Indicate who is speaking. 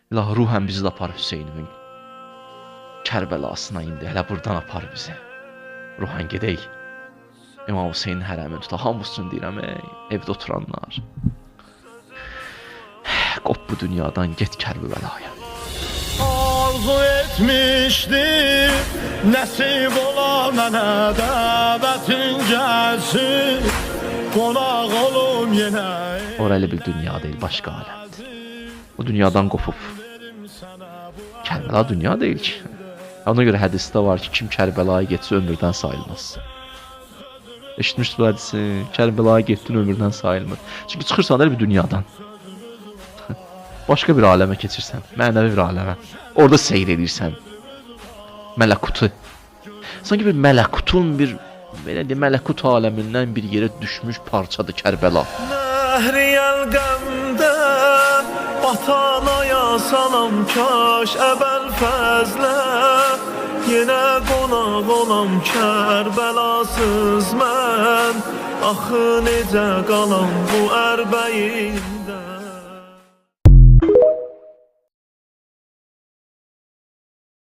Speaker 1: İlah ruhən bizi də apar Hüseynimin Kərbəlasına indi. Hələ buradan apar bizi. Ruhən gedək. İmam Hüseynin hərəmini tuta. Hamısını deyirəm, evdə oturanlar. Qop bu dünyadan, get Kərbəlaya.
Speaker 2: Arzu etmişdim nəsib ola mənə dəvətin gəlsin, qonaq olum yenə.
Speaker 1: Orayla bir dünya değil, başka alemdir. Bu dünyadan qopub. Kərbəla dünya deyil ki. Ona görə hədisdə var ki, kim Kərbəlaya getsə ömürdən sayılmaz. Eşitmişsiniz bu hədisi? Kərbəlaya getdin ömürdən sayılmır. Çünki çıxırsan da bir dünyadan. Başqa bir aləmə keçirsən, mənəvi bir aləmə. Orada seyr edirsən. Mələkutu. Sanki bir mələkutun bir belə deyim, mələkut aləmindən bir yerə düşmüş parçadır Kərbəla.
Speaker 2: Nəhriyəl qəmdə batanaya salam kaş əbəl fəzlə, yenə qonaq olam Kərbəlasız mən, axı necə qalam bu ərbəyində.